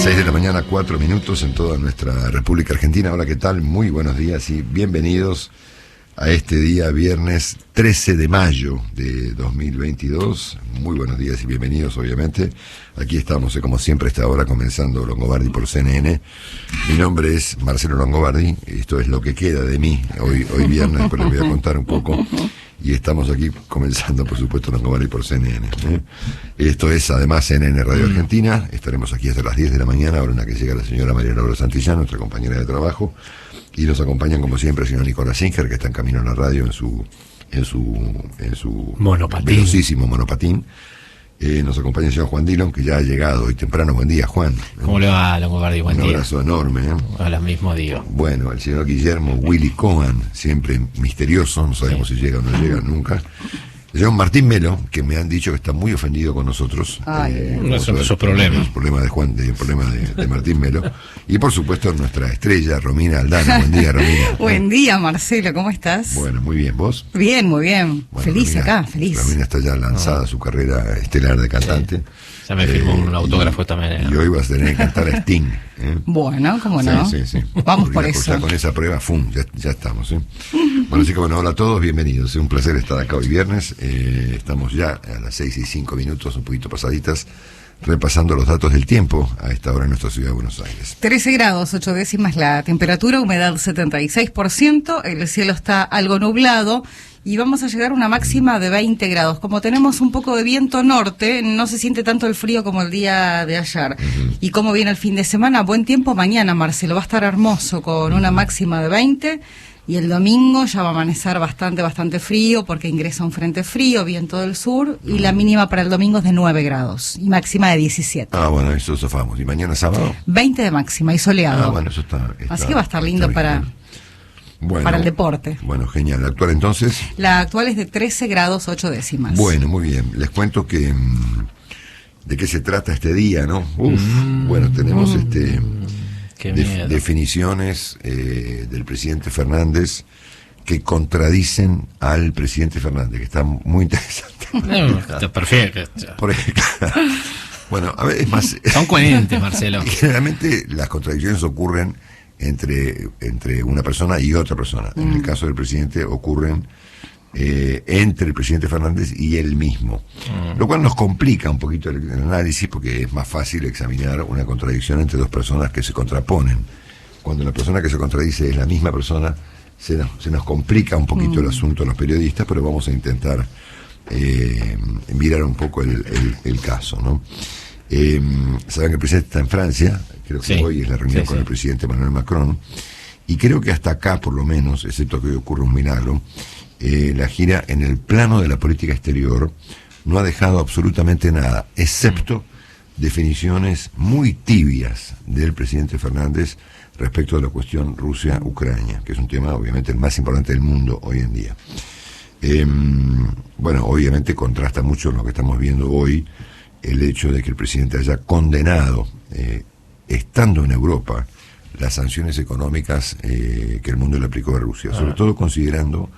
6 de la mañana, 4 minutos en toda nuestra República Argentina. Hola, ¿qué tal? Muy buenos días y bienvenidos a este día viernes 13 de mayo de 2022. Muy buenos días y bienvenidos, obviamente. Aquí estamos, como siempre, a esta hora comenzando Longobardi por CNN. Mi nombre es Marcelo Longobardi. Esto es lo que queda de mí hoy viernes, pero les voy a contar un poco. Y estamos aquí comenzando, por supuesto, Longobardi por CNN. Esto es, además, CNN Radio Argentina. Estaremos aquí hasta las 10 de la mañana, hora en la que llega la señora María Laura Santillán, nuestra compañera de trabajo. Y nos acompañan, como siempre, el señor Nicolás Singer, que está en camino a la radio en su monopatín. Velocísimo monopatín. Nos acompaña el señor Juan Dillon, que ya ha llegado hoy temprano. Buen día, Juan. ¿Cómo le va, Longobardi? Buen día. Un abrazo enorme. Ahora mismo digo. Bueno, el señor Guillermo Willy Cohen, siempre misterioso, no sabemos si llega o no llega nunca. El señor Martín Melo, que me han dicho que está muy ofendido con nosotros. No son esos problemas. El problema de Juan, el problema de Martín Melo. Y por supuesto nuestra estrella, Romina Aldana. Buen día, Romina. Buen día, Marcelo, ¿cómo estás? Bueno, muy bien, ¿vos? Bien, muy bien. Bueno, feliz Romina, acá, feliz. Romina está ya lanzada su carrera estelar de cantante. Sí. Ya me firmó un autógrafo también. Y hoy vas a tener que cantar a Sting. Bueno, ¿cómo no? Sí. Vamos porque por eso. Ya con esa prueba, ya estamos. Bueno, así que bueno, hola a todos, bienvenidos. Es un placer estar acá hoy viernes. Estamos ya a las 6:05, un poquito pasaditas, repasando los datos del tiempo a esta hora en nuestra ciudad de Buenos Aires. 13 grados, 8 décimas la temperatura, humedad 76%, el cielo está algo nublado y vamos a llegar a una máxima de 20 grados. Como tenemos un poco de viento norte, no se siente tanto el frío como el día de ayer. Y como viene el fin de semana, buen tiempo mañana, Marcelo, va a estar hermoso con una máxima de 20. Y el domingo ya va a amanecer bastante frío porque ingresa un frente frío, viento del sur, y la mínima para el domingo es de 9 grados y máxima de 17. Ah, bueno, eso zafamos. ¿Y mañana sábado? 20 de máxima y soleado. Ah, bueno, eso está Así que va a estar lindo para el deporte. Bueno, genial. ¿La actual entonces? La actual es de 13 grados 8 décimas. Bueno, muy bien. Les cuento que de qué se trata este día, ¿no? Bueno, tenemos definiciones del presidente Fernández que contradicen al presidente Fernández, que está muy interesante. Está perfecto. Bueno, a ver, es más... Son coherentes, Marcelo. Generalmente las contradicciones ocurren entre una persona y otra persona. En el caso del presidente ocurren entre el presidente Fernández y él mismo, lo cual nos complica un poquito el análisis porque es más fácil examinar una contradicción entre dos personas que se contraponen. Cuando la persona que se contradice es la misma persona, se nos complica un poquito el asunto a los periodistas, pero vamos a intentar mirar un poco el caso, ¿no? Saben que el presidente está en Francia, creo que hoy es la reunión con el presidente Emmanuel Macron, y creo que hasta acá, por lo menos, excepto que hoy ocurre un milagro, la gira en el plano de la política exterior no ha dejado absolutamente nada, excepto definiciones muy tibias del presidente Fernández respecto de la cuestión Rusia-Ucrania, que es un tema obviamente el más importante del mundo hoy en día. Bueno, obviamente contrasta mucho lo que estamos viendo hoy el hecho de que el presidente haya condenado, estando en Europa, las sanciones económicas que el mundo le aplicó a Rusia, sobre todo considerando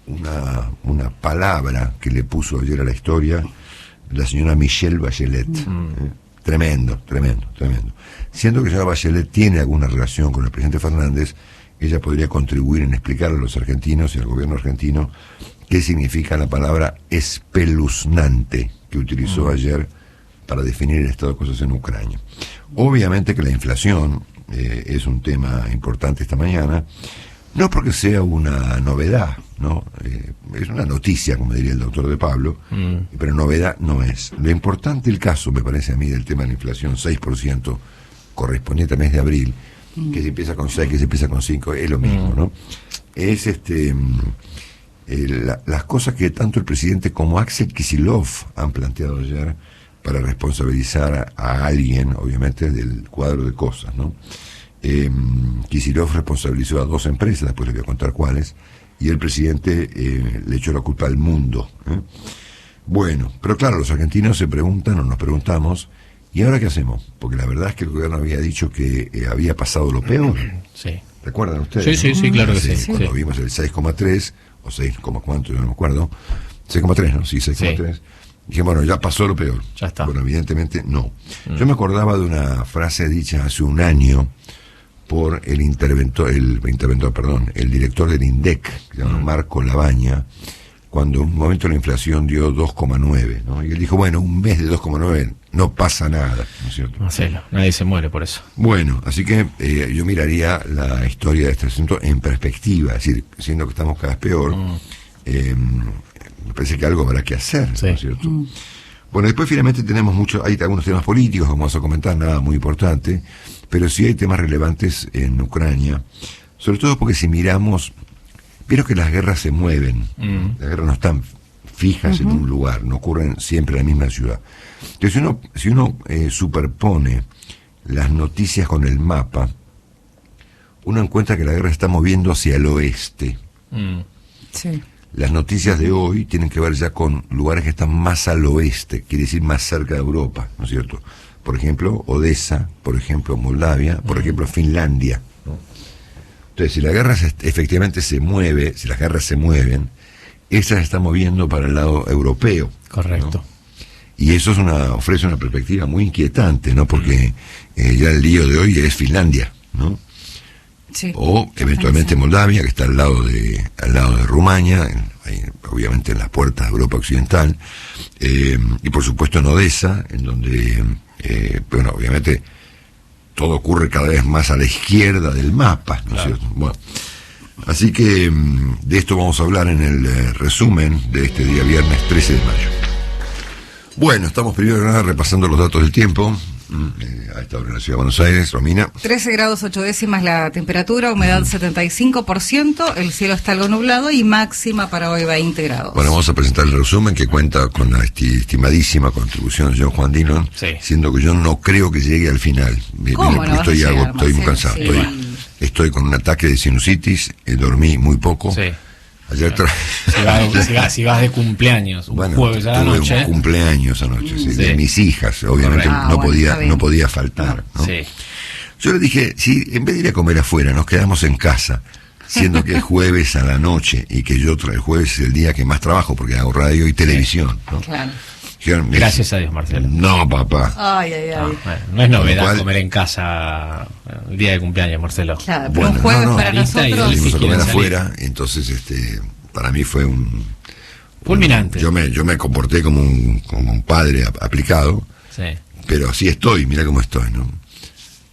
una palabra que le puso ayer a la historia la señora Michelle Bachelet. Tremendo. Siendo que la señora Bachelet tiene alguna relación con el presidente Fernández, ella podría contribuir en explicar a los argentinos y al gobierno argentino qué significa la palabra espeluznante que utilizó ayer para definir el estado de cosas en Ucrania. Obviamente que la inflación es un tema importante esta mañana. No porque sea una novedad, ¿no? Es una noticia, como diría el doctor De Pablo, pero novedad no es. Lo importante el caso, me parece a mí, del tema de la inflación, 6% correspondiente al mes de abril, que se empieza con 6, que se empieza con 5, es lo mismo, ¿no? Es las cosas que tanto el presidente como Axel Kicillof han planteado ayer para responsabilizar a alguien, obviamente, del cuadro de cosas, ¿no? Kicillof responsabilizó a 2 empresas, después les voy a contar cuáles, y el presidente le echó la culpa al mundo. Bueno, pero claro, los argentinos se preguntan, o nos preguntamos, ¿y ahora qué hacemos? Porque la verdad es que el gobierno había dicho que había pasado lo peor. Sí. ¿Recuerdan ustedes? Sí, claro que sí. Cuando vimos el 6,3, o 6, ¿cuánto? Yo no me acuerdo. 6,3, ¿no? Sí, 6,3. Dije, bueno, ya pasó lo peor. Ya está. Bueno, evidentemente no. Yo me acordaba de una frase dicha hace un año por el director del INDEC, que se llama Marco Labaña, cuando en un momento la inflación dio 2,9, ¿no? Y él dijo, bueno, un mes de 2,9 no pasa nada, ¿no es cierto? Marcelo, nadie se muere por eso. Bueno, así que yo miraría la historia de este asunto en perspectiva, es decir, siendo que estamos cada vez peor, me parece que algo habrá que hacer, Sí. ¿no es cierto? Bueno, después finalmente tenemos hay algunos temas políticos, vamos a comentar, nada muy importante, pero sí hay temas relevantes en Ucrania, sobre todo porque si miramos, vieron que las guerras se mueven, las guerras no están fijas en un lugar, no ocurren siempre en la misma ciudad. Entonces si uno superpone las noticias con el mapa, uno encuentra que la guerra se está moviendo hacia el oeste. Sí. Las noticias de hoy tienen que ver ya con lugares que están más al oeste, quiere decir más cerca de Europa, ¿no es cierto? Por ejemplo, Odessa, por ejemplo, Moldavia, por ejemplo, Finlandia, ¿no? Entonces, si la guerra efectivamente se mueve, si las guerras se mueven, esa se está moviendo para el lado europeo. Correcto. ¿No? Y eso ofrece una perspectiva muy inquietante, ¿no? Porque ya el lío de hoy es Finlandia, ¿no? Sí. O eventualmente Moldavia, que está al lado de Rumania, obviamente en las puertas de Europa Occidental, y por supuesto en Odessa, en donde, bueno, obviamente todo ocurre cada vez más a la izquierda del mapa, ¿no es cierto? Bueno, así que de esto vamos a hablar en el resumen de este día viernes 13 de mayo. Bueno, estamos primero que nada repasando los datos del tiempo. A esta hora en la ciudad de Buenos Aires, Romina. 13 grados 8 décimas la temperatura, humedad 75%, el cielo está algo nublado y máxima para hoy 20 grados. Bueno, vamos a presentar el resumen que cuenta con la estimadísima contribución del señor Juan Dillon, Sí. siendo que yo no creo que llegue al final. ¿Cómo Porque no vas a llegar, estoy muy Marcelo? cansado. Sí. Estoy con un ataque de sinusitis, dormí muy poco. Sí. Ayer Si vas de cumpleaños, un bueno, jueves a la tuve noche. un cumpleaños anoche, sí, de Sí. mis hijas, obviamente Correcto. Ah, bueno, está bien. no podía faltar, ¿no? Sí. Yo le dije, si en vez de ir a comer afuera, nos quedamos en casa, siendo que es jueves a la noche y que yo el jueves es el día que más trabajo porque hago radio y televisión, ¿no? Claro. Dijeron, Gracias a Dios, Marcelo. no, papá. Ay, ay, ay. Bueno, no es novedad cual- comer en casa el día de cumpleaños, Marcelo. Claro, pero Bueno, un jueves no, para ahorita y nosotros. hoy Salimos a si comer quieren salir. afuera, entonces para mí fue Fulminante. yo me comporté como un padre aplicado, Sí. pero así estoy, mira cómo estoy, ¿no?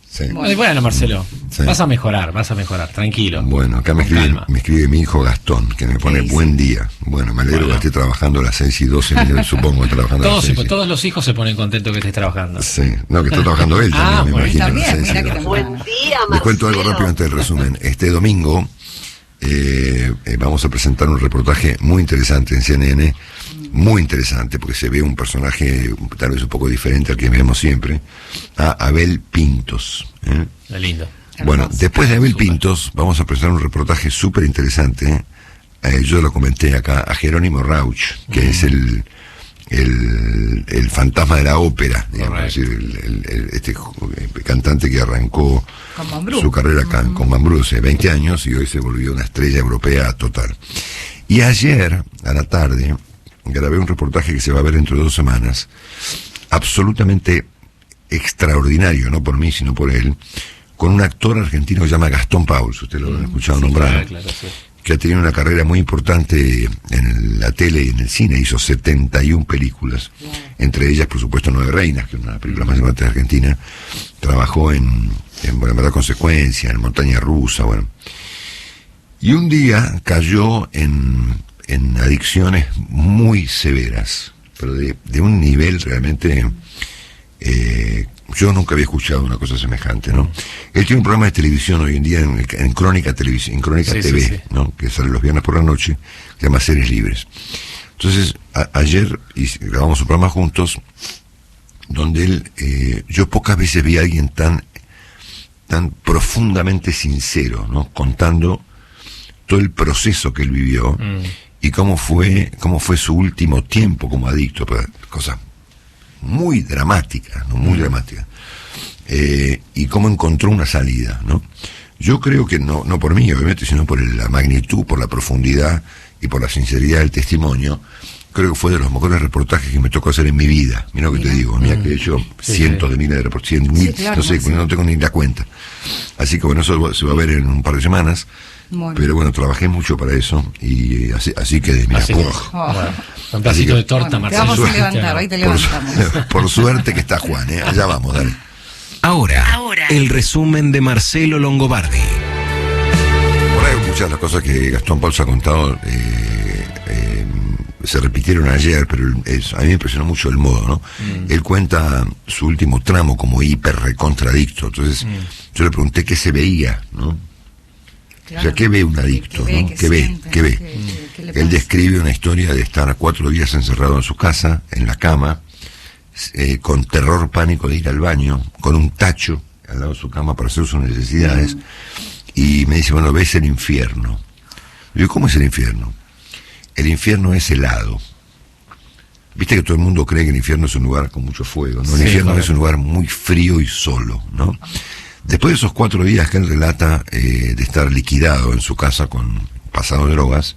Sí. Bueno, Marcelo, Sí. vas a mejorar, tranquilo. Bueno, acá Con calma. me escribe mi hijo Gastón, que me pone Sí, sí. buen día. Bueno, me alegro Bueno. que esté trabajando a las 6:12, supongo que trabajando a las 6. Todos los hijos se ponen contentos que estés trabajando. Sí, no, que está trabajando él también, Ah, me bueno, imagino. también, Sí, mira sí, que sí. temprano. Les cuento algo rápido antes del resumen. Este domingo vamos a presentar un reportaje muy interesante en CNN, muy interesante, porque se ve un personaje tal vez un poco diferente al que vemos siempre, a Abel Pintos. Qué lindo. Bueno, Hermoso. después de Abel Súper. Pintos, vamos a presentar un reportaje súper interesante. Yo lo comenté acá, a Jerónimo Rauch, que es el fantasma de la ópera, digamos, es Correcto. decir, este cantante que arrancó Con Mambrú. su carrera con Mambrú hace 20 años y hoy se volvió una estrella europea total. Y ayer, a la tarde, grabé un reportaje que se va a ver dentro de 2 semanas, absolutamente extraordinario, no por mí, sino por él, con un actor argentino que se llama Gastón Pauls, usted lo ha escuchado nombrar, Claro, sí. que ha tenido una carrera muy importante en la tele y en el cine, hizo 71 películas, entre ellas, por supuesto, Nueve Reinas, que es una de las películas más importantes de Argentina, trabajó en Verdad Consecuencia, en Montaña Rusa, bueno. Y un día cayó en adicciones muy severas, pero de un nivel realmente... yo nunca había escuchado una cosa semejante, ¿no? Él tiene un programa de televisión hoy en día en Crónica Televisión, en Crónica Sí, TV, sí, sí. ¿no? Que sale los viernes por la noche, se llama Series Libres. Entonces, ayer grabamos un programa juntos, donde él, yo pocas veces vi a alguien tan profundamente sincero, ¿no? Contando todo el proceso que él vivió y cómo fue su último tiempo como adicto, pues, cosas muy dramática, ¿no? Muy dramática. Y cómo encontró una salida, ¿no? Yo creo que no por mí, obviamente, sino por la magnitud, por la profundidad y por la sinceridad del testimonio, creo que fue de los mejores reportajes que me tocó hacer en mi vida. Mira lo que te digo, mira que he hecho cientos de miles de reportajes, claro, no sé, no tengo ni la cuenta. Así que bueno, eso se va a ver en un par de semanas. Bueno. Pero bueno, trabajé mucho para eso y así quedé, mira, bueno, un pedacito de torta, Marcelo. Te vamos a levantar, ahí te levantamos. Por suerte que está Juan, allá vamos, dale. Ahora, el resumen de Marcelo Longobardi. Por ahí muchas de las cosas que Gastón Pauls ha contado se repitieron ayer, pero a mí me impresionó mucho el modo, ¿no? Él cuenta su último tramo como hiper recontradicto, entonces yo le pregunté qué se veía, ¿no? Claro. O sea, ¿qué ve un adicto? ¿Qué ve? Él describe una historia de estar 4 días encerrado en su casa, en la cama, con terror, pánico de ir al baño, con un tacho al lado de su cama para hacer sus necesidades, y me dice, bueno, ves el infierno. Y yo, ¿cómo es el infierno? El infierno es helado. Viste que todo el mundo cree que el infierno es un lugar con mucho fuego, ¿no? El infierno es un lugar muy frío y solo, ¿no? Después de esos 4 días que él relata de estar liquidado en su casa con pasado drogas,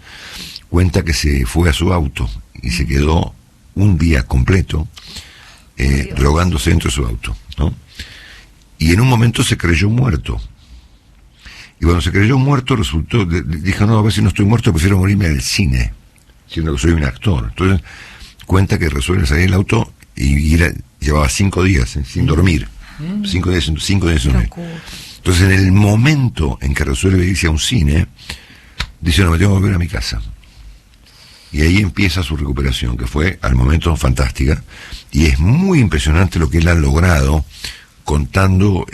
cuenta que se fue a su auto y se quedó un día completo drogándose dentro de su auto, ¿no? Y en un momento se creyó muerto. Y cuando se creyó muerto dijo, no, a ver si no estoy muerto, prefiero morirme en el cine, siendo que soy un actor. Entonces cuenta que resuelve salir del auto y llevaba 5 días sin dormir. 5 días sin dormir. Entonces en el momento en que resuelve irse a un cine, dice, no, me tengo que volver a mi casa. Y ahí empieza su recuperación, que fue al momento fantástica, y es muy impresionante lo que él ha logrado contando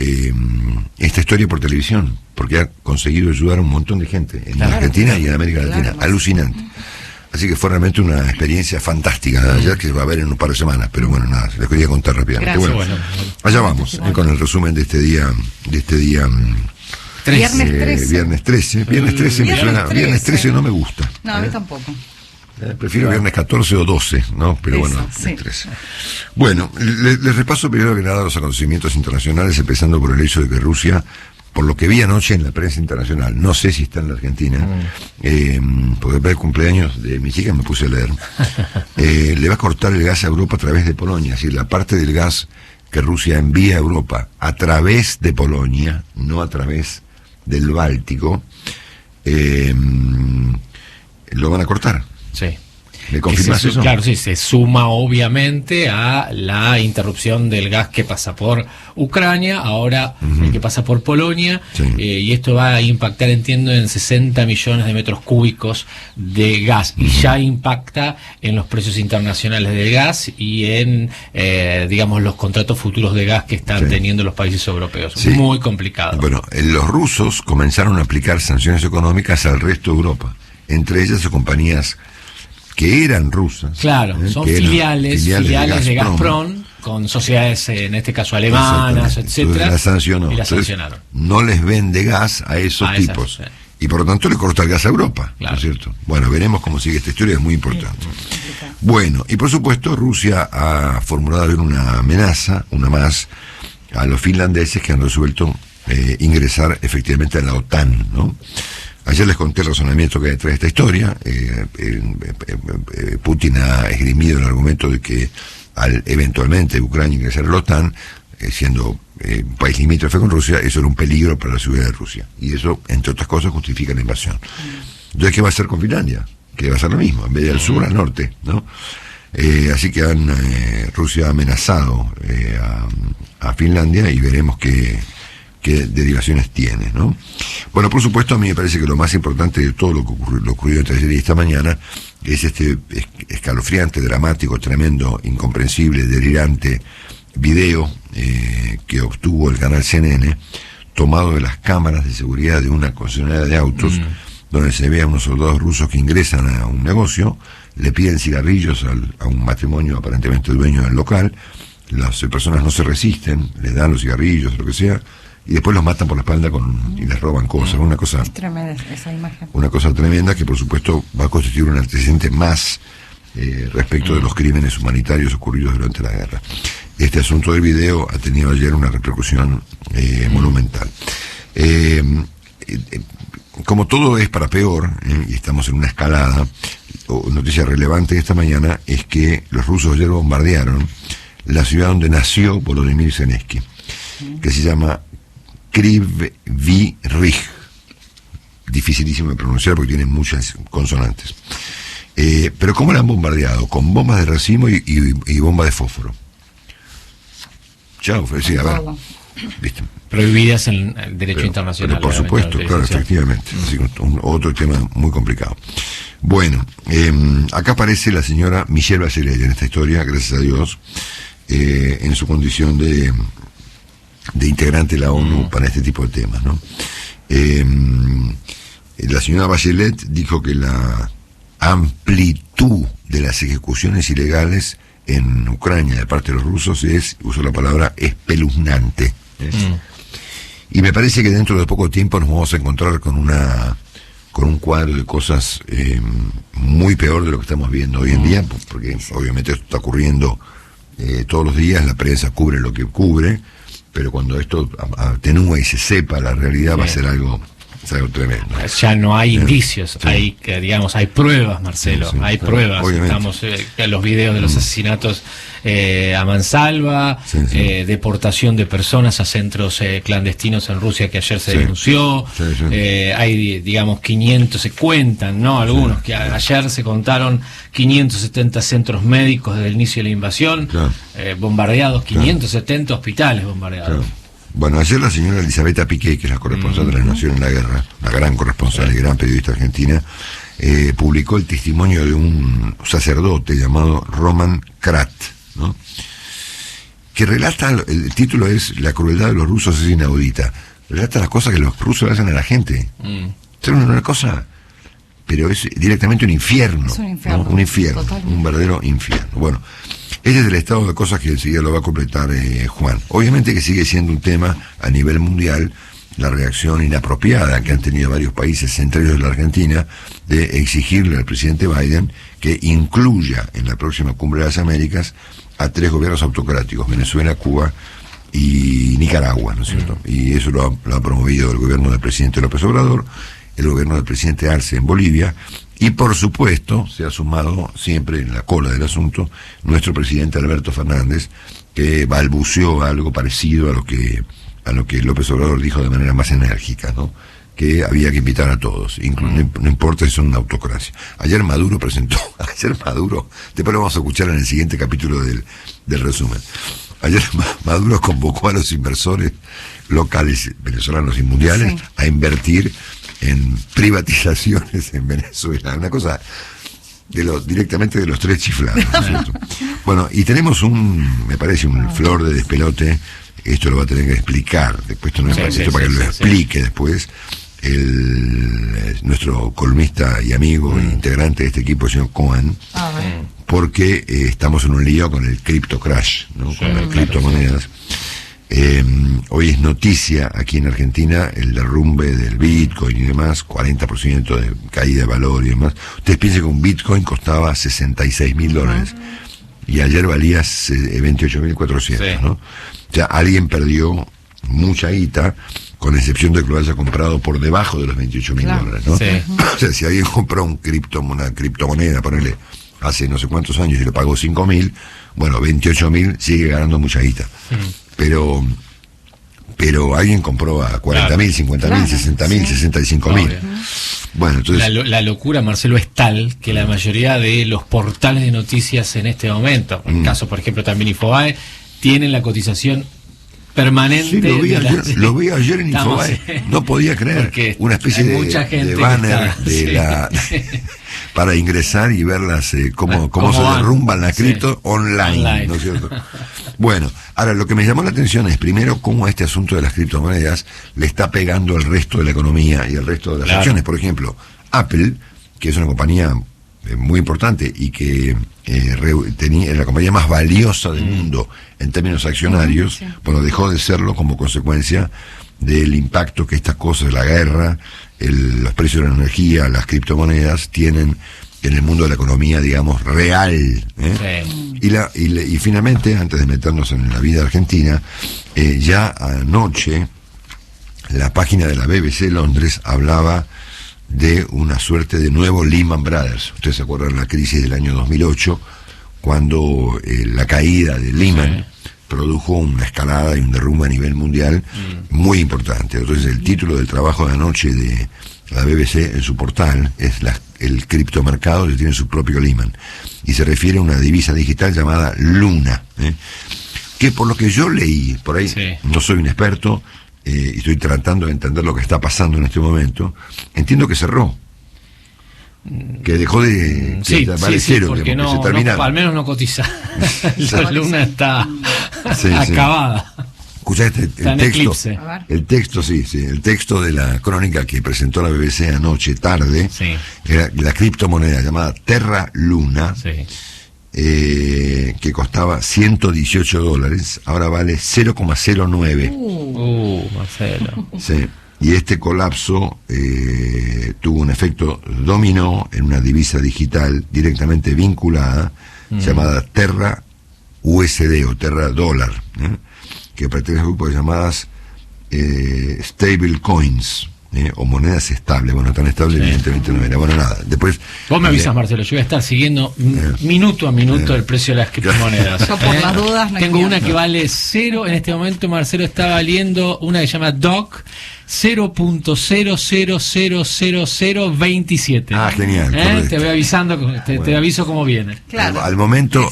esta historia por televisión, porque ha conseguido ayudar a un montón de gente en Argentina y en América Latina. Alucinante. Así que fue realmente una experiencia fantástica ayer, que va a haber en un par de semanas, pero bueno, nada, les quería contar rápidamente. Bueno, allá vamos, con el resumen de este día Viernes 13. Viernes 13 me suena, Viernes 13 no me gusta. No, a mí tampoco. Prefiero viernes 14 o 12, ¿no? Pero eso, bueno, 13. Bueno, les repaso primero que nada los acontecimientos internacionales, empezando por el hecho de que Rusia, por lo que vi anoche en la prensa internacional, no sé si está en la Argentina, porque después del cumpleaños de mi hija me puse a leer, le va a cortar el gas a Europa a través de Polonia, es decir, la parte del gas que Rusia envía a Europa a través de Polonia, no a través del Báltico, lo van a cortar. Sí. ¿Me confirmas eso? Claro, sí, se suma obviamente a la interrupción del gas que pasa por Ucrania, ahora el que pasa por Polonia, y esto va a impactar, entiendo, en 60 millones de metros cúbicos de gas, y ya impacta en los precios internacionales del gas y en, digamos, los contratos futuros de gas que están teniendo los países europeos. Muy complicado. Bueno, los rusos comenzaron a aplicar sanciones económicas al resto de Europa, entre ellas a compañías que eran rusas. Claro, son filiales de Gazprom, con sociedades, en este caso alemanas, etcétera. La sancionó. Y la sancionaron. No les vende gas a esos tipos. Y por lo tanto le corta el gas a Europa, ¿no es cierto? Bueno, veremos cómo sigue esta historia, es muy importante. Bueno, y por supuesto Rusia ha formulado una amenaza, una más, a los finlandeses que han resuelto ingresar efectivamente a la OTAN, ¿no? Ayer les conté el razonamiento que hay detrás de esta historia. Putin ha esgrimido el argumento de que al eventualmente Ucrania ingresar a la OTAN, siendo un país limítrofe con Rusia, eso era un peligro para la seguridad de Rusia. Y eso, entre otras cosas, justifica la invasión. Entonces, ¿qué va a hacer con Finlandia? Que va a ser lo mismo, en vez del sur al norte, ¿no? Así que Rusia ha amenazado a Finlandia y veremos qué derivaciones tiene, ¿no? Bueno, por supuesto, a mí me parece que lo más importante de todo lo ocurrido entre ayer y esta mañana es este escalofriante, dramático, tremendo, incomprensible, delirante video que obtuvo el canal CNN, tomado de las cámaras de seguridad de una concesionaria de autos, donde se ve a unos soldados rusos que ingresan a un negocio, le piden cigarrillos a un matrimonio aparentemente dueño del local, las personas no se resisten, les dan los cigarrillos, lo que sea, y después los matan por la espalda y les roban cosas. Una cosa, es tremenda esa imagen. Una cosa tremenda que por supuesto va a constituir un antecedente más respecto de los crímenes humanitarios ocurridos durante la guerra. Este asunto del video ha tenido ayer una repercusión monumental. Como todo es para peor, y estamos en una escalada, noticia relevante esta mañana es que los rusos ayer bombardearon la ciudad donde nació Volodymyr Zelensky, que se llama Kryvyi Rih. Dificilísimo de pronunciar porque tiene muchas consonantes. Pero ¿cómo la han bombardeado? Con bombas de racimo y bombas de fósforo. Chao, sí, a ver. ¿Viste? Prohibidas en el derecho internacional. Pero por supuesto, claro, efectivamente. Así, otro tema muy complicado. Bueno, acá aparece la señora Michelle Bachelet en esta historia, gracias a Dios, en su condición de integrante de la ONU para este tipo de temas, ¿no? La señora Bachelet dijo que la amplitud de las ejecuciones ilegales en Ucrania de parte de los rusos usó la palabra espeluznante. Y me parece que dentro de poco tiempo nos vamos a encontrar con un cuadro de cosas muy peor de lo que estamos viendo hoy en día, porque obviamente esto está ocurriendo todos los días, la prensa cubre lo que cubre, pero cuando esto atenúa y se sepa la realidad va a ser algo tremendo. Ya no hay indicios, hay pruebas, Marcelo, hay pruebas. Obviamente. Estamos en los videos de los asesinatos a mansalva, deportación de personas a centros clandestinos en Rusia que ayer se denunció. Hay, 500, se cuentan, ¿no? Algunos que ayer se contaron 570 centros médicos desde el inicio de la invasión, bombardeados, 570 hospitales bombardeados. Bueno, ayer la señora Elisabetta Piqué, que es la corresponsal de la Nación en la Guerra, la gran corresponsal y gran periodista argentina, publicó el testimonio de un sacerdote llamado Roman Krat, ¿no? Que relata, el título es La crueldad de los rusos es inaudita. Relata las cosas que los rusos hacen a la gente. Es una cosa, pero es directamente un infierno. Es un infierno. ¿No? Un infierno, totalmente. Un verdadero infierno. Bueno, ese es el estado de cosas que enseguida lo va a completar Juan. Obviamente que sigue siendo un tema a nivel mundial la reacción inapropiada que han tenido varios países, entre ellos la Argentina, de exigirle al presidente Biden que incluya en la próxima Cumbre de las Américas a 3 gobiernos autocráticos, Venezuela, Cuba y Nicaragua, ¿no es cierto? Y eso lo ha promovido el gobierno del presidente López Obrador, el gobierno del presidente Arce en Bolivia, y por supuesto se ha sumado siempre en la cola del asunto nuestro presidente Alberto Fernández, que balbuceó algo parecido a lo que López Obrador dijo de manera más enérgica, ¿no? Que había que invitar a todos, no importa si son una autocracia. Ayer Maduro, después lo vamos a escuchar en el siguiente capítulo del resumen. Ayer Maduro convocó a los inversores locales, venezolanos y mundiales, a invertir en privatizaciones en Venezuela, una cosa directamente de los 3 chiflados, ¿no es cierto? Bueno, y tenemos me parece un flor de despelote, esto lo va a tener que explicar, después para que lo explique después, nuestro columnista y amigo integrante de este equipo, el señor Cohen, porque estamos en un lío con el crypto crash, ¿no? Con las criptomonedas. Hoy es noticia aquí en Argentina el derrumbe del Bitcoin y demás, 40% de caída de valor y demás. Ustedes piensen que un Bitcoin costaba $66.000 y ayer valía 28.400, ¿no? O sea, alguien perdió mucha guita, con excepción de que lo haya comprado por debajo de los $28.000, ¿no? O sea, si alguien compró una criptomoneda, ponele, hace no sé cuántos años y le pagó 5.000, bueno, 28.000 sigue ganando mucha guita. Pero alguien compró a 40.000, 50.000, 60.000, 65.000. Bueno, entonces la locura, Marcelo, es tal que la mayoría de los portales de noticias en este momento, en el caso, por ejemplo, también Infobae, tienen la cotización permanente. Sí, lo vi ayer en Infobae. No podía creer. Una especie de banner para ingresar y ver cómo se derrumban las criptos online, ¿no es cierto? Bueno, ahora lo que me llamó la atención es primero cómo este asunto de las criptomonedas le está pegando al resto de la economía y al resto de las acciones. Por ejemplo, Apple, que es una compañía muy importante y que es la compañía más valiosa del mundo en términos accionarios, bueno, dejó de serlo como consecuencia del impacto que estas cosas, la guerra, los precios de la energía, las criptomonedas tienen en el mundo de la economía, digamos, real, y finalmente, antes de meternos en la vida argentina, ya anoche la página de la BBC Londres hablaba de una suerte de nuevo Lehman Brothers. Ustedes se acuerdan de la crisis del año 2008, cuando la caída de Lehman produjo una escalada y un derrumbe a nivel mundial muy importante. Entonces el título del trabajo de anoche de la BBC en su portal es el criptomercado que tiene su propio Lehman, y se refiere a una divisa digital llamada Luna, que por lo que yo leí, por ahí no soy un experto, y estoy tratando de entender lo que está pasando en este momento, entiendo que cerró, que dejó de vale cero, porque digamos, que se termina. al menos no cotiza. La Luna está acabada. Escuchá el texto de la crónica que presentó la BBC anoche tarde, era la criptomoneda llamada Terra Luna, que costaba $118, ahora vale 0,09. Marcelo. Sí. Y este colapso tuvo un efecto dominó en una divisa digital directamente vinculada, llamada Terra USD o Terra Dólar, que pertenece a un grupo de llamadas stable coins, o monedas estables. Bueno, tan estable evidentemente no era. Bueno, nada, después... Vos me avisas, Marcelo, yo voy a estar siguiendo minuto a minuto el precio de las criptomonedas. Yo por las dudas no tengo una que vale 0, en este momento Marcelo está valiendo una que se llama DOC 0.000027. Ah, genial. Te voy avisando, te aviso cómo viene. Claro. Al momento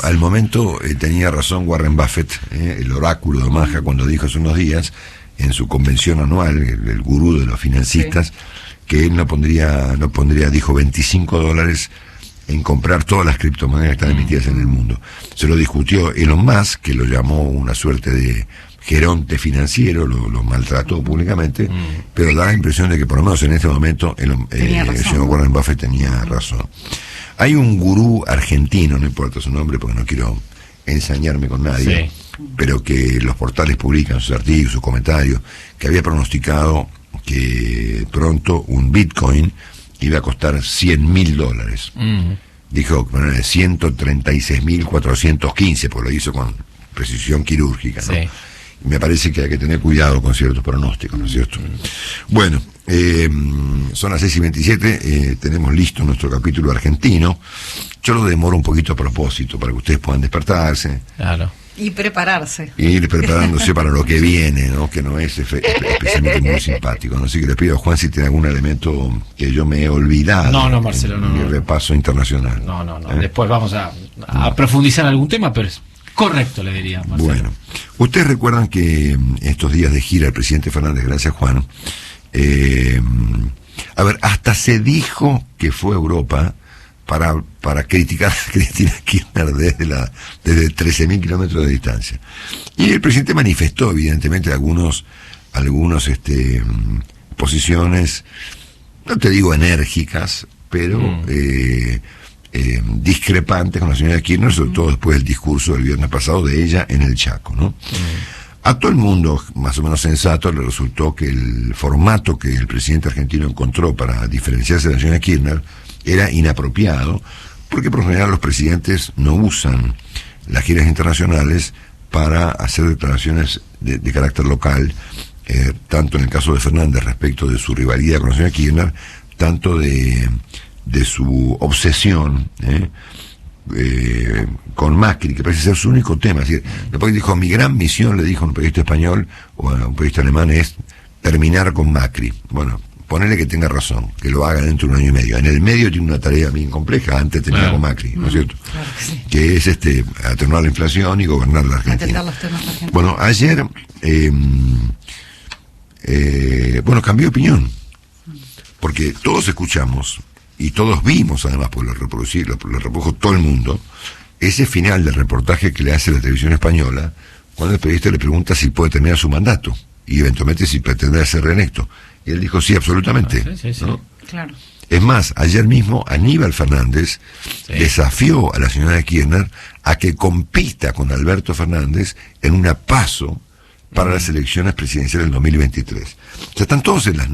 tenía razón Warren Buffett, el oráculo de Omaha, cuando dijo hace unos días en su convención anual, el gurú de los financistas, que él no pondría, dijo, $25 en comprar todas las criptomonedas que están emitidas en el mundo. Se lo discutió Elon Musk, que lo llamó una suerte de geronte financiero, lo maltrató públicamente, pero da la impresión de que por lo menos en este momento el señor Warren Buffett tenía razón. Hay un gurú argentino, no importa su nombre porque no quiero ensañarme con nadie, pero que los portales publican sus artículos, sus comentarios, que había pronosticado que pronto un Bitcoin iba a costar $100.000. Dijo que 136.415, porque lo hizo con precisión quirúrgica, ¿no? Y me parece que hay que tener cuidado con ciertos pronósticos, ¿no es cierto? Bueno, son las 6:27, tenemos listo nuestro capítulo argentino. Yo lo demoro un poquito a propósito, para que ustedes puedan despertarse. Claro. Y prepararse. Y ir preparándose para lo que viene, ¿no? Que no es especialmente muy simpático. Así que le pido a Juan si tiene algún elemento que yo me he olvidado. No, Marcelo, en mi repaso internacional. No. Después vamos a profundizar en algún tema, pero es correcto, le diría, Marcelo. Bueno, ustedes recuerdan que estos días de gira el presidente Fernández, gracias Juan, hasta se dijo que fue a Europa para criticar a Cristina Kirchner desde 13.000 kilómetros de distancia. Y el presidente manifestó evidentemente algunos posiciones, no te digo enérgicas, pero discrepantes con la señora Kirchner, sobre todo después del discurso del viernes pasado de ella en el Chaco, ¿no? A todo el mundo, más o menos sensato, le resultó que el formato que el presidente argentino encontró para diferenciarse de la señora Kirchner era inapropiado, porque por lo general los presidentes no usan las giras internacionales para hacer declaraciones de carácter local, tanto en el caso de Fernández respecto de su rivalidad con la señora Kirchner, tanto de su obsesión con Macri, que parece ser su único tema. Es decir, después dijo, mi gran misión, le dijo a un periodista español o a un periodista alemán, es terminar con Macri. Bueno, ponele que tenga razón, que lo haga dentro de 1 año y medio. En el medio tiene una tarea bien compleja, antes de terminar con Macri, ¿no es cierto? Claro que sí. Que es atenuar la inflación y gobernar la Argentina. Atender los temas de Argentina. Bueno, ayer cambió de opinión, porque todos escuchamos y todos vimos, además, porque lo reprodujo todo el mundo, ese final del reportaje que le hace la televisión española, cuando el periodista le pregunta si puede terminar su mandato y eventualmente si pretende ser reelecto. Y él dijo, sí, absolutamente. Sí. ¿No? Claro. Es más, ayer mismo Aníbal Fernández desafió a la señora Kirchner a que compita con Alberto Fernández en una PASO para las elecciones presidenciales del 2023. O sea, están todos en la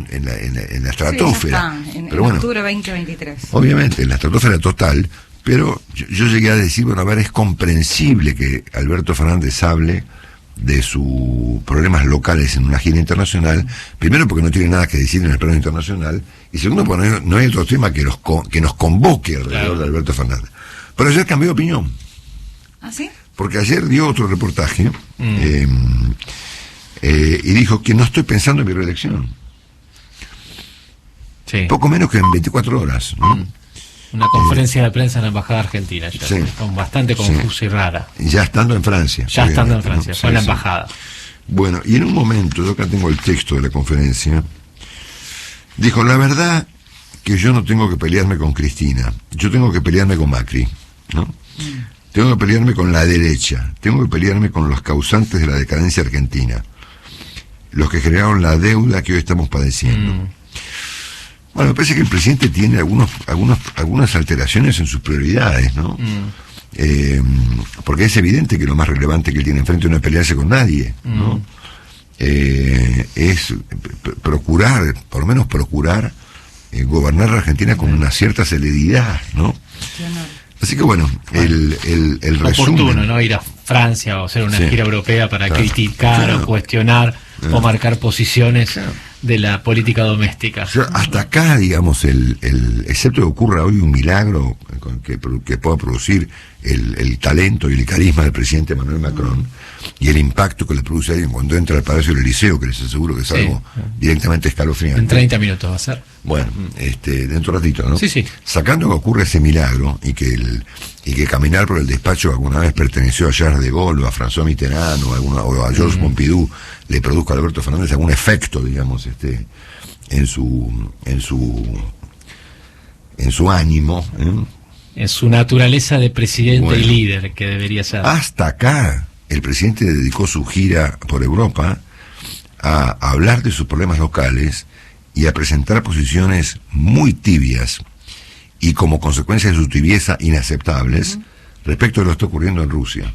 estratosfera. Sí, en pero bueno, octubre 2023. Obviamente, en la estratosfera total, pero yo llegué a decir, es comprensible que Alberto Fernández hable de sus problemas locales en una gira internacional, primero porque no tiene nada que decir en el plano internacional, y segundo porque no hay otro tema que nos convoque alrededor de Alberto Fernández. Pero ayer cambió de opinión. ¿Ah, sí? Porque ayer dio otro reportaje y dijo que no estoy pensando en mi reelección. Sí. Poco menos que en 24 horas, ¿no? Una conferencia de prensa en la Embajada Argentina, ya, sí, bastante confusa y rara. Ya estando en Francia. Ya estando en Francia, ¿no? fue en la Sí. Embajada. Bueno, y en un momento, yo acá tengo el texto de la conferencia, dijo, la verdad que yo no tengo que pelearme con Cristina, yo tengo que pelearme con Macri, ¿no? Tengo que pelearme con la derecha, tengo que pelearme con los causantes de la decadencia argentina, los que generaron la deuda que hoy estamos padeciendo. Bueno, me parece que el presidente tiene algunas alteraciones en sus prioridades, ¿no? Porque es evidente que lo más relevante que él tiene enfrente no es pelearse con nadie, ¿no? Es procurar, por lo menos procurar, gobernar la Argentina con una cierta celeridad, ¿no? Así que bueno, el resumen... Oportuno, ¿no? Ir a Francia o hacer una gira europea para criticar claro, o cuestionar o marcar posiciones de la política doméstica. O sea, hasta acá, digamos, excepto que ocurra hoy un milagro que pueda producir el talento y el carisma del presidente Emmanuel Macron y el impacto que le produce ahí cuando entra al Palacio del Eliseo, que les aseguro que es algo directamente escalofriante. En 30 minutos va a ser. Bueno, dentro de un ratito, ¿no? Sí, sí. Sacando que ocurre ese milagro y que caminar por el despacho que alguna vez perteneció a Charles de Gaulle o a François Mitterrand o a Georges Pompidou le produzca a Alberto Fernández algún efecto, digamos, en su ánimo, En su naturaleza de presidente y líder que debería ser. Hasta acá el presidente dedicó su gira por Europa a hablar de sus problemas locales y a presentar posiciones muy tibias y como consecuencia de su tibieza inaceptables respecto de lo que está ocurriendo en Rusia.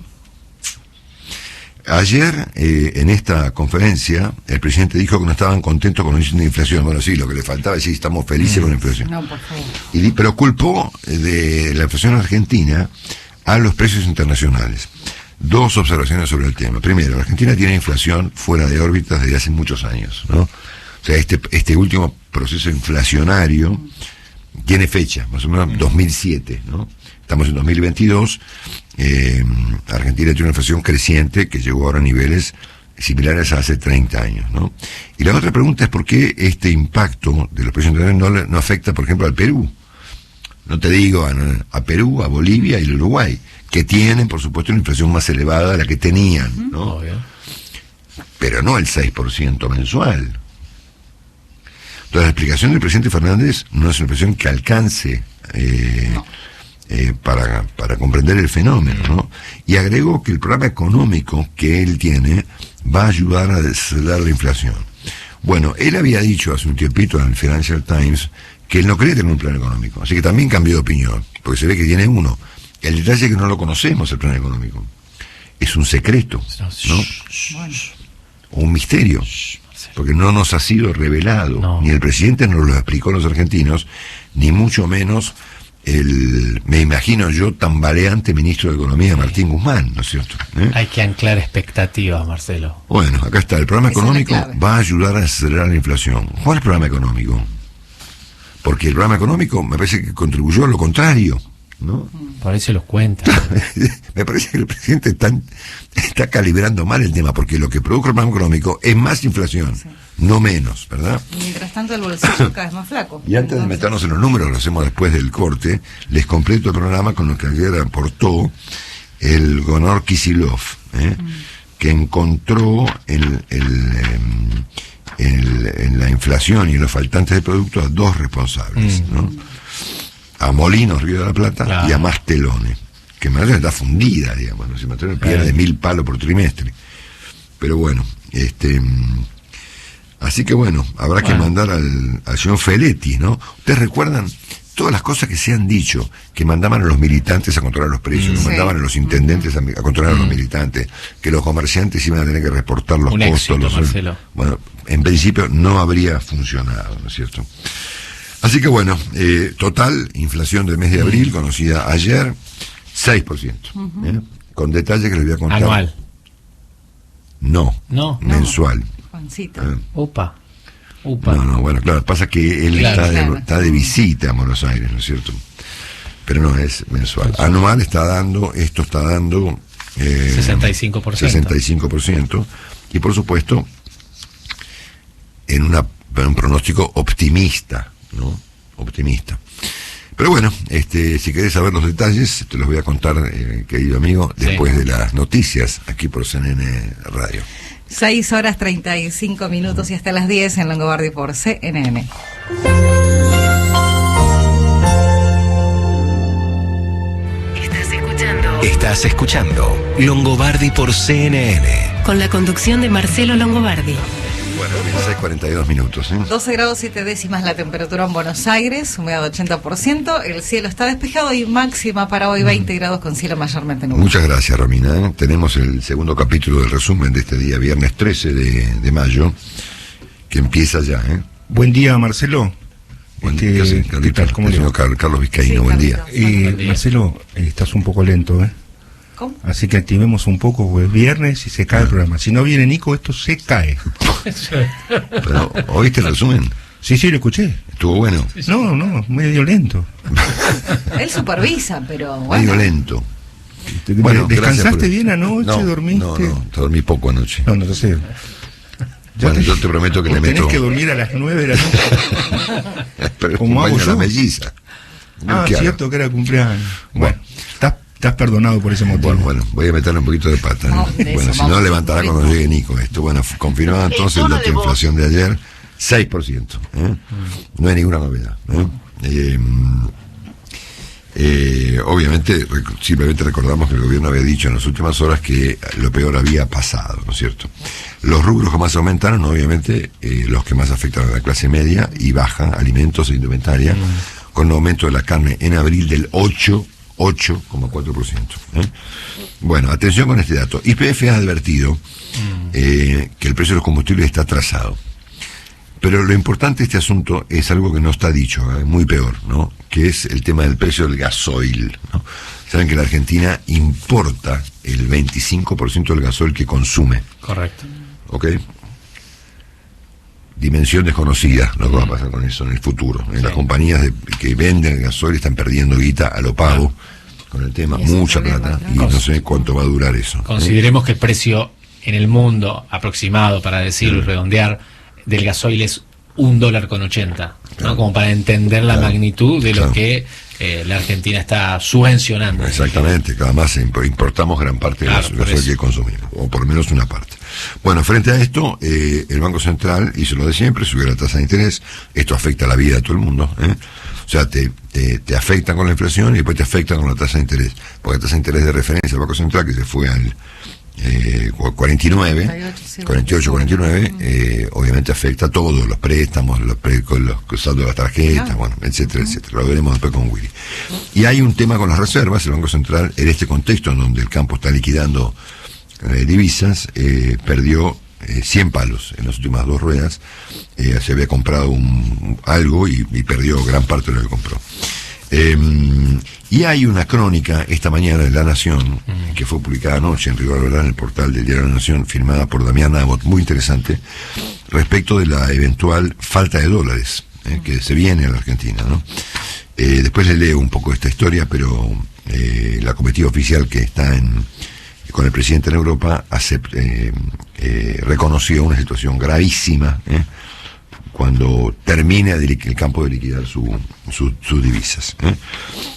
Ayer, en esta conferencia, el presidente dijo que no estaban contentos con el índice de inflación. Bueno, sí, lo que le faltaba es decir, estamos felices con la inflación. No, por favor. Pero culpó de la inflación argentina a los precios internacionales. Dos observaciones sobre el tema. Primero, la Argentina tiene inflación fuera de órbitas desde hace muchos años, ¿no? O sea, este último proceso inflacionario tiene fecha, más o menos 2007, ¿no? Estamos en 2022, Argentina tiene una inflación creciente que llegó ahora a niveles similares a hace 30 años, ¿no? Y la otra pregunta es por qué este impacto de los precios internacionales no afecta, por ejemplo, al Perú. No te digo a Perú, a Bolivia y al Uruguay, que tienen, por supuesto, una inflación más elevada de la que tenían, ¿no? Pero no el 6% mensual. Entonces, la explicación del presidente Fernández no es una explicación que alcance para comprender el fenómeno, ¿no? Y agregó que el programa económico que él tiene va a ayudar a desacelerar la inflación. Bueno, él había dicho hace un tiempito en el Financial Times que él no quería tener un plan económico, así que también cambió de opinión, porque se ve que tiene uno. El detalle es que no lo conocemos, el plan económico. Es un secreto, ¿no? O un misterio, porque no nos ha sido revelado, ni el presidente nos lo explicó a los argentinos, ni mucho menos me imagino yo, tambaleante ministro de Economía, Martín Guzmán, ¿no es cierto? Hay que anclar expectativas, Marcelo. Bueno, acá está, el programa económico va a ayudar a acelerar la inflación. ¿Cuál es el programa económico? Porque el programa económico me parece que contribuyó a lo contrario, ¿no? Por ahí se los cuenta. Me parece que el presidente está calibrando mal el tema, porque lo que produce el programa económico es más inflación, no menos, ¿verdad? Mientras tanto el bolsillo cada vez más flaco. Y antes de meternos en los números, lo hacemos después del corte, les completo el programa con lo que ayer aportó el gobernador Kicillof, que encontró en la inflación y en los faltantes de productos a dos responsables, ¿no? A Molinos, Río de la Plata, y a Mastelone, que Mastelone está fundida, digamos, ¿no? Si Mastelone pierde 1.000 palos por trimestre. Pero bueno, así que bueno, habrá que mandar al señor Feletti, ¿no? ¿Ustedes recuerdan todas las cosas que se han dicho, que mandaban a los militantes a controlar los precios, que mandaban a los intendentes a controlar a los militantes, que los comerciantes iban a tener que reportar los costos? Marcelo. Bueno, en principio no habría funcionado, ¿no es cierto? Así que bueno, total, inflación del mes de abril, conocida ayer, 6%. Con detalle que les voy a contar. Anual. No, No. mensual. Juancito. Upa. No, bueno, claro, pasa que él Claro. está de visita a Buenos Aires, ¿no es cierto? Pero no es mensual. Anual esto está dando 65%. 65%, y por supuesto en un pronóstico optimista, ¿no? Optimista. Pero bueno, si querés saber los detalles, te los voy a contar, querido amigo, después de las noticias, aquí por CNN Radio. 6:35 y hasta las 10 en Longobardi por CNN. Estás escuchando Longobardi por CNN. Con la conducción de Marcelo Longobardi. Bueno, 6:42 minutos. 12 grados 7 décimas la temperatura en Buenos Aires, humedad 80%, el cielo está despejado y máxima para hoy 20 grados con cielo mayormente nublado. Muchas gracias, Romina. Tenemos el segundo capítulo del resumen de este día, viernes 13 de mayo, que empieza ya. Buen día, Marcelo. ¿Qué hace, ¿Qué Carlito? tal? ¿Cómo El le va? señor Carlos Vizcaíno, Sí, buen día. Carlito. Buen día. Marcelo, estás un poco lento, ¿Cómo? Así que activemos un poco, pues viernes y se cae el programa. Si no viene Nico, esto se cae. Pero, ¿oíste el resumen? Sí, lo escuché. Estuvo bueno. No, medio lento. Él supervisa, pero Medio bueno. lento. Bueno, ¿Descansaste gracias por- bien anoche? No, ¿Dormiste? No, dormí poco anoche. No, sé. Bueno, yo te prometo que le Tenés meto... que dormir a las 9 de la noche. Pero ¿Cómo hago acompaño a la yo? melliza. Ah, ¿Qué hago? cierto que era cumpleaños. Bueno. Bueno, estás perdonado por ese motivo. Bueno, voy a meterle un poquito de pata. No, de Bueno, eso si no, vamos. levantará cuando llegue Nico esto. Bueno, confirmado entonces el dato de inflación de ayer, 6%. No hay ninguna novedad. Obviamente, simplemente recordamos que el gobierno había dicho en las últimas horas que lo peor había pasado, ¿no es cierto? Los rubros que más aumentaron, obviamente, los que más afectaron a la clase media y baja, alimentos e indumentaria, con un aumento de la carne en abril del 8,4%. Bueno, atención con este dato. YPF ha advertido que el precio de los combustibles está atrasado. Pero lo importante de este asunto es algo que no está dicho, muy peor, ¿no? Que es el tema del precio del gasoil, ¿no? Saben que la Argentina importa el 25% del gasoil que consume, Correcto. ¿ok? Dimensión desconocida lo que va a pasar con eso en el futuro. Las compañías que venden el gasoil están perdiendo guita a lo pago con el tema, Y es un mucha problema, plata, claro. y no sé cuánto va a durar eso. Consideremos que el precio en el mundo aproximado, para decirlo y redondear, del gasoil es $1.80, ¿no? Claro. Como para entender la Claro. magnitud de Claro. lo que la Argentina está subvencionando. Exactamente, que además importamos gran parte Claro, del por gasoil eso. que consumimos, o por lo menos una parte. Bueno, frente a esto, el Banco Central hizo lo de siempre, subió la tasa de interés. Esto afecta la vida de todo el mundo, O sea, te afectan con la inflación y después te afectan con la tasa de interés. Porque la tasa de interés de referencia del Banco Central, que se fue al 48, 49, obviamente afecta a todos, los préstamos, los saldos de las tarjetas, bueno, etcétera, etcétera. Lo veremos después con Willy. Y hay un tema con las reservas. El Banco Central, en este contexto en donde el campo está liquidando divisas, perdió 100 palos en las últimas 2 ruedas. Se había comprado algo y perdió gran parte de lo que compró. Y hay una crónica esta mañana de La Nación, que fue publicada anoche en Río Alvará, en el portal del diario La Nación, firmada por Damián Abbott, muy interesante, respecto de la eventual falta de dólares que se viene a la Argentina, ¿no? Después le leo un poco esta historia, pero la comitiva oficial que está con el presidente en Europa reconoció una situación gravísima, cuando termine el campo de liquidar sus divisas.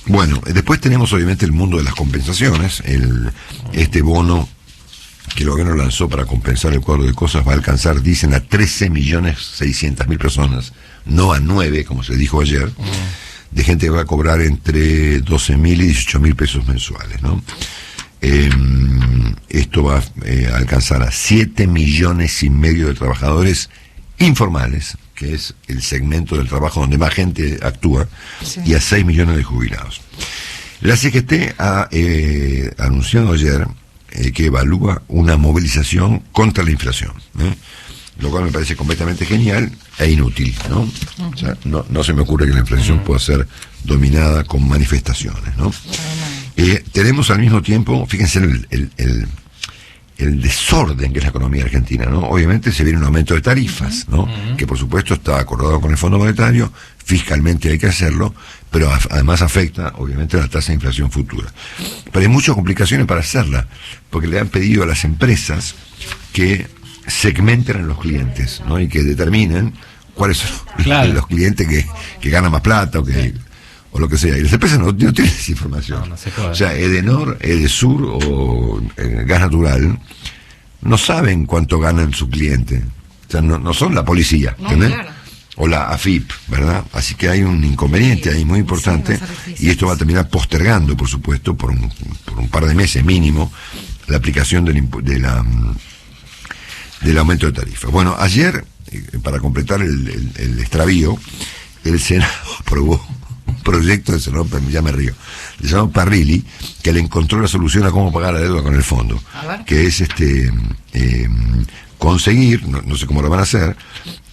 Bueno, después tenemos obviamente el mundo de las compensaciones. Este bono que el gobierno lanzó para compensar el cuadro de cosas va a alcanzar, dicen, a 13.600.000 personas, no a 9, como se dijo ayer, de gente que va a cobrar entre 12.000 y 18.000 pesos mensuales, ¿no? Esto va a alcanzar a 7,5 millones de trabajadores informales, que es el segmento del trabajo donde más gente actúa, y a 6 millones de jubilados. La CGT ha anunciado ayer que evalúa una movilización contra la inflación, lo cual me parece completamente genial e inútil, ¿no? O sea, no se me ocurre que la inflación pueda ser dominada con manifestaciones, ¿no? Tenemos al mismo tiempo, fíjense el desorden que es la economía argentina, ¿no? Obviamente se viene un aumento de tarifas, ¿no? Que por supuesto está acordado con el Fondo Monetario, fiscalmente hay que hacerlo, pero además afecta obviamente la tasa de inflación futura. Pero hay muchas complicaciones para hacerla, porque le han pedido a las empresas que segmenten a los clientes, ¿no? Y que determinen cuáles son los clientes que ganan más plata o lo que sea. Y las empresas no tienen esa información. O sea, Edenor, Edesur o Gas Natural no saben cuánto ganan su cliente. O sea, no son la policía, ¿entendés? Claro. O la AFIP, ¿verdad? Así que hay un inconveniente ahí muy importante, y esto va a terminar postergando, por supuesto, por un par de meses mínimo, la aplicación del aumento de tarifas. Bueno, ayer, para completar el extravío, el Senado aprobó un proyecto del senador, ya me río, del senador Parrilli, que le encontró la solución a cómo pagar la deuda con el fondo, que es conseguir, no sé cómo lo van a hacer,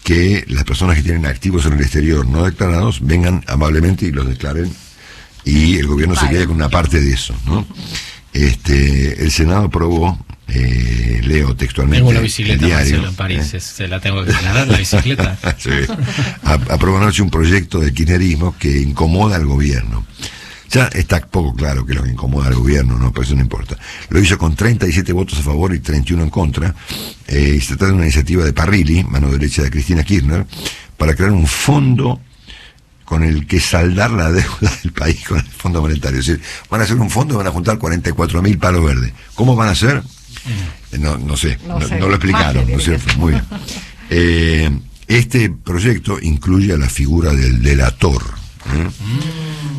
que las personas que tienen activos en el exterior no declarados vengan amablemente y los declaren, y el gobierno se quede con una parte de eso, ¿no? El Senado aprobó, leo textualmente, tengo la bicicleta, el diario, Marcelo, en París, se la tengo que declarar, la bicicleta. Sí. Aprobó anoche un proyecto del kirchnerismo que incomoda al gobierno. Ya está poco claro que es lo que incomoda al gobierno, ¿no? Pero eso no importa. Lo hizo con 37 votos a favor y 31 en contra, y se trata de una iniciativa de Parrilli, mano derecha de Cristina Kirchner, para crear un fondo con el que saldar la deuda del país con el Fondo Monetario. Es decir, van a hacer un fondo y van a juntar 44.000 palos verdes. ¿Cómo van a hacer? No sé, no lo explicaron, ¿no es cierto? Muy bien. Este proyecto incluye a la figura del delator.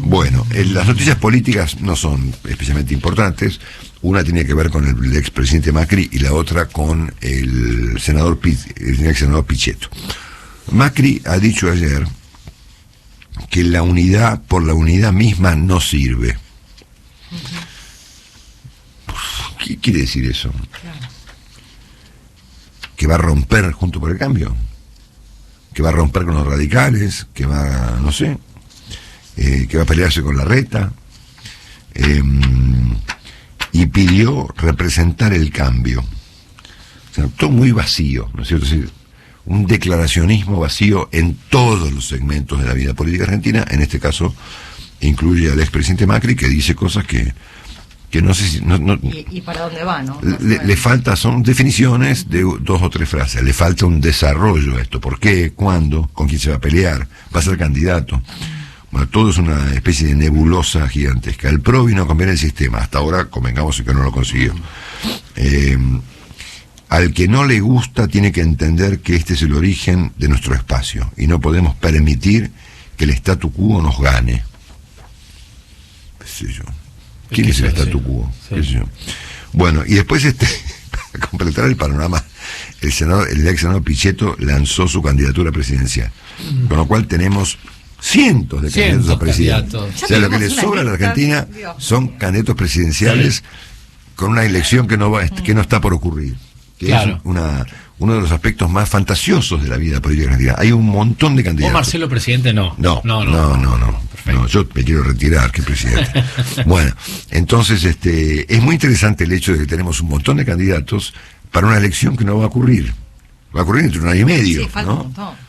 Bueno, las noticias políticas no son especialmente importantes. Una tiene que ver con el expresidente Macri y la otra con el ex senador Pichetto. Macri ha dicho ayer que la unidad por la unidad misma no sirve. ¿Qué quiere decir eso? ¿Que va a romper Juntos por el Cambio? ¿Que va a romper con los radicales? ¿Que va, no sé, que va a pelearse con Larreta? Y pidió representar el cambio. O sea, todo muy vacío, ¿no es cierto? Es decir, un declaracionismo vacío en todos los segmentos de la vida política argentina. En este caso incluye al expresidente Macri, que dice cosas que no sé si... ¿Y para dónde va, no? Le falta, son definiciones de 2 o 3 frases. Le falta un desarrollo a esto. ¿Por qué? ¿Cuándo? ¿Con quién se va a pelear? ¿Va a ser candidato? Bueno, todo es una especie de nebulosa gigantesca. El PRO vino a cambiar el sistema. Hasta ahora, convengamos que no lo consiguió. Al que no le gusta tiene que entender que este es el origen de nuestro espacio y no podemos permitir que el statu quo nos gane. ¿Qué sé yo? ¿Quién es el statu quo? ¿Qué sé yo? Bueno, y después para completar el panorama, el ex senador Pichetto lanzó su candidatura presidencial, con lo cual tenemos cientos de candidatos a presidente. O sea, lo que le sobra a la Argentina son candidatos presidenciales con una elección que no está por ocurrir. Que es uno de los aspectos más fantasiosos de la vida política argentina. Hay un montón de candidatos. ¿O Marcelo presidente no? No, yo me quiero retirar, que presidente. Bueno, entonces es muy interesante el hecho de que tenemos un montón de candidatos para una elección que no va a ocurrir. Va a ocurrir entre 1 año y medio, sí, falta ¿no? un montón.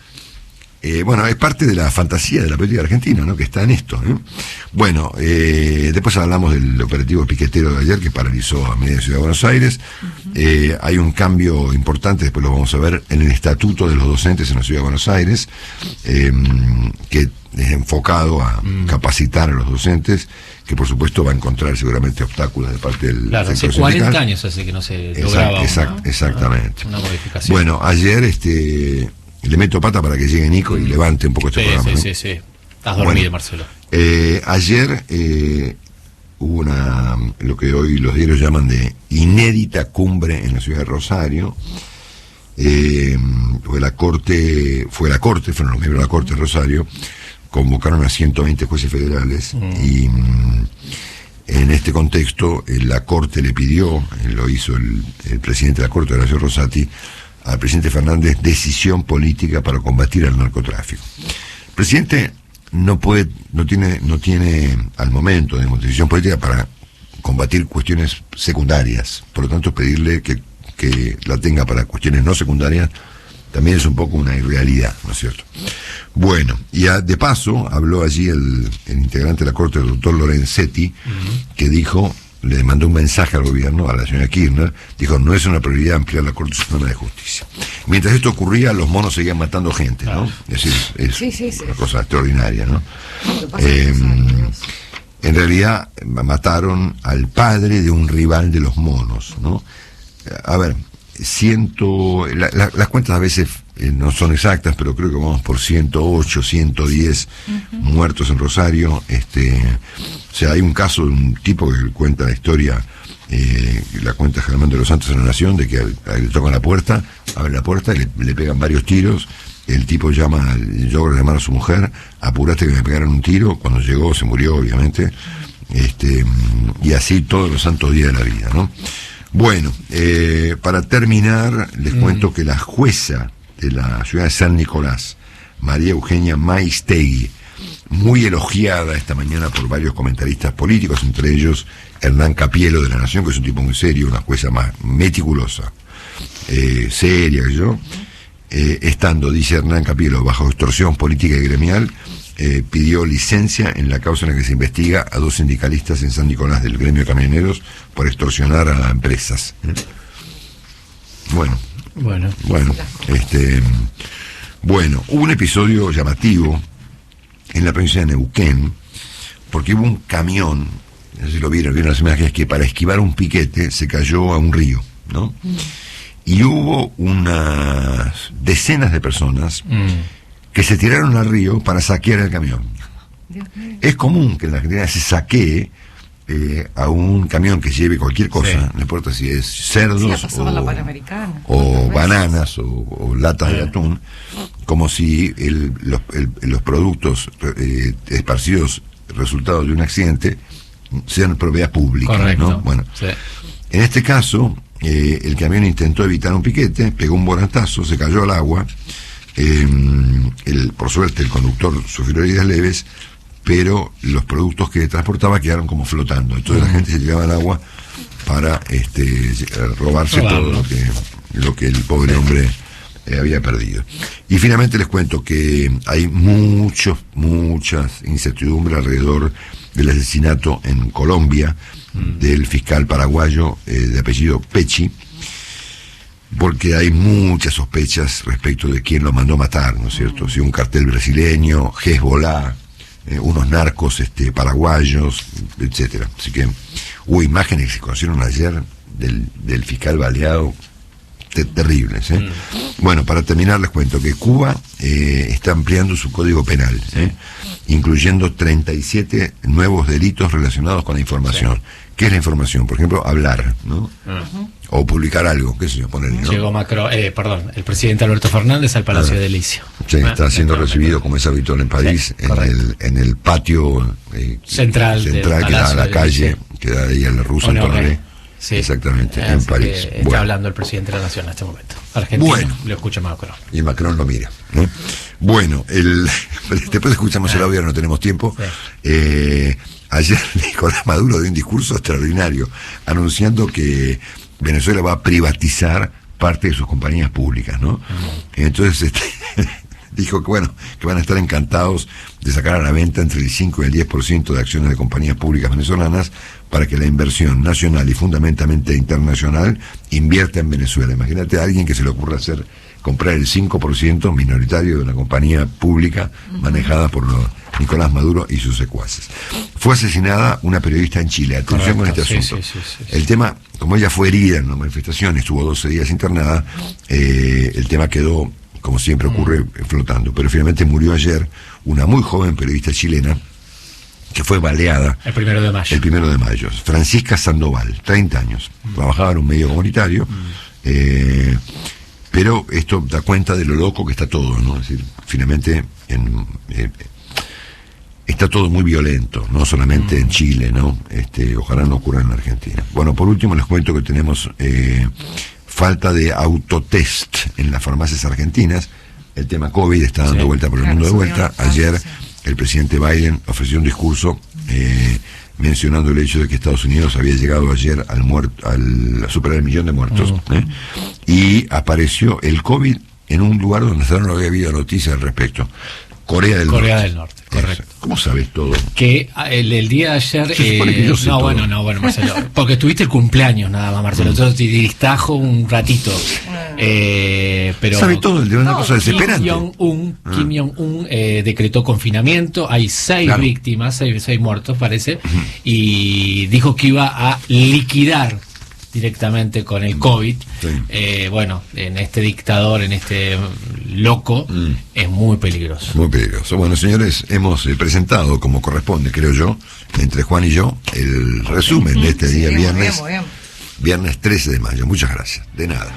Bueno, es parte de la fantasía de la política argentina, ¿no? Que está en esto, ¿eh? Bueno, después hablamos del operativo piquetero de ayer que paralizó a media Ciudad de Buenos Aires. Hay un cambio importante, después lo vamos a ver, en el estatuto de los docentes en la Ciudad de Buenos Aires, que es enfocado a capacitar a los docentes, que por supuesto va a encontrar seguramente obstáculos de parte del sector sindical. Hace 40 años hace que no se lograba exactamente. Una modificación. Bueno, ayer le meto pata para que llegue Nico y levante un poco este programa. Sí. Estás dormido, Marcelo. Ayer hubo lo que hoy los diarios llaman de inédita cumbre en la ciudad de Rosario. Fueron los miembros de la Corte de Rosario, convocaron a 120 jueces federales y en este contexto la Corte le pidió, lo hizo el presidente de la Corte, Horacio Rosati, al presidente Fernández decisión política para combatir al narcotráfico. El presidente no tiene al momento decisión política para combatir cuestiones secundarias. Por lo tanto, pedirle que la tenga para cuestiones no secundarias también es un poco una irrealidad, ¿no es cierto? Bueno, y de paso habló allí el integrante de la Corte, el doctor Lorenzetti, que dijo, le mandó un mensaje al gobierno, a la señora Kirchner, dijo, no es una prioridad ampliar la Corte Suprema de Justicia. Mientras esto ocurría, los monos seguían matando gente, ¿no? Es decir, es una cosa extraordinaria, ¿no? En realidad mataron al padre de un rival de los monos, ¿no? A ver, las cuentas a veces no son exactas, pero creo que vamos por 108, 110 muertos en Rosario. O sea, hay un caso de un tipo que cuenta la historia, la cuenta Germán de los Santos en La Nación, de que le tocan la puerta, abre la puerta y le pegan varios tiros. El tipo logra llamar a su mujer, apuraste que me pegaron un tiro. Cuando llegó se murió, obviamente. Y así todos los santos días de la vida, ¿no? Bueno, para terminar, les cuento que la jueza de la ciudad de San Nicolás, María Eugenia Maistegui, muy elogiada esta mañana por varios comentaristas políticos, entre ellos Hernán Capielo de La Nación, que es un tipo muy serio, una jueza más meticulosa, seria que yo, estando, dice Hernán Capielo, bajo extorsión política y gremial, pidió licencia en la causa en la que se investiga a 2 sindicalistas en San Nicolás del gremio de camioneros por extorsionar a empresas. Bueno, hubo un episodio llamativo en la provincia de Neuquén, porque hubo un camión, no sé si lo vieron las imágenes, que para esquivar un piquete se cayó a un río, ¿no? Y hubo unas decenas de personas que se tiraron al río para saquear el camión. Es común que en la Argentina se saquee a un camión que lleve cualquier cosa, no importa si es cerdos o bananas o latas de atún, como si los productos esparcidos resultado de un accidente sean propiedad pública. Correcto. ¿No? Bueno, en este caso, el camión intentó evitar un piquete, pegó un volantazo, se cayó al agua. Por suerte el conductor sufrió heridas leves, pero los productos que transportaba quedaron como flotando. Entonces la gente se tiraba al agua para robarse todo lo que el pobre hombre había perdido. Y finalmente les cuento que hay muchas incertidumbres alrededor del asesinato en Colombia del fiscal paraguayo de apellido Pecci, porque hay muchas sospechas respecto de quién lo mandó matar, ¿no es cierto? Si un cartel brasileño, Hezbollah, unos narcos paraguayos, etcétera. Así que hubo imágenes que se conocieron ayer del fiscal baleado, terribles. Bueno, para terminar les cuento que Cuba está ampliando su código penal, incluyendo 37 nuevos delitos relacionados con la información. ¿Qué es la información? Por ejemplo, hablar, ¿no? O publicar algo, qué sé yo, ponerle, ¿no? Llegó el presidente Alberto Fernández al Palacio de Delicio. Sí, está siendo recibido, como es habitual en París, en el patio central que da a la calle, que da ahí a la Rusa Honoré. Sí, exactamente, en París. Está hablando el presidente de la Nación en este momento. Argentina lo escucha Macron. Y Macron lo mira, ¿no? Bueno, después escuchamos el audio, no tenemos tiempo. Ayer Nicolás Maduro dio un discurso extraordinario anunciando que Venezuela va a privatizar parte de sus compañías públicas, ¿no? Entonces dijo que van a estar encantados de sacar a la venta entre el 5 y el 10% de acciones de compañías públicas venezolanas para que la inversión nacional y fundamentalmente internacional invierta en Venezuela. Imagínate a alguien que se le ocurra comprar el 5% minoritario de una compañía pública manejada por Nicolás Maduro y sus secuaces. Fue asesinada una periodista en Chile. Atención con este asunto. Sí. El tema, como ella fue herida en la manifestación, estuvo 12 días internada, el tema quedó, como siempre ocurre, flotando. Pero finalmente murió ayer una muy joven periodista chilena que fue baleada el 1 de mayo. El 1 de mayo. Francisca Sandoval, 30 años. Trabajaba en un medio comunitario. Pero esto da cuenta de lo loco que está todo, ¿no? Es decir, finalmente está todo muy violento, no solamente en Chile, ¿no? Ojalá no ocurra en Argentina. Bueno, por último les cuento que tenemos falta de autotest en las farmacias argentinas. El tema COVID está dando vuelta por el mundo de vuelta. Ayer el presidente Biden ofreció un discurso mencionando el hecho de que Estados Unidos había llegado ayer al superar el 1 millón de muertos, y apareció el COVID en un lugar donde hasta no había habido noticias al respecto. Corea del Norte, correcto. ¿Cómo sabes todo? Que el día de ayer... Se supone que yo sé todo. Bueno, Marcelo. Porque tuviste el cumpleaños nada más, Marcelo. Yo te distrajo un ratito. Pero sabe todo, de una cosa desesperante. Kim Jong-un decretó confinamiento. Hay 6 víctimas, 6 muertos, parece. Y dijo que iba a liquidar directamente con el COVID. Sí. Bueno, en este dictador, en este loco, es muy peligroso. Muy peligroso. Bueno, señores, hemos presentado, como corresponde, creo yo, entre Juan y yo, el resumen de este día viernes, viernes 13 de mayo. Muchas gracias. De nada.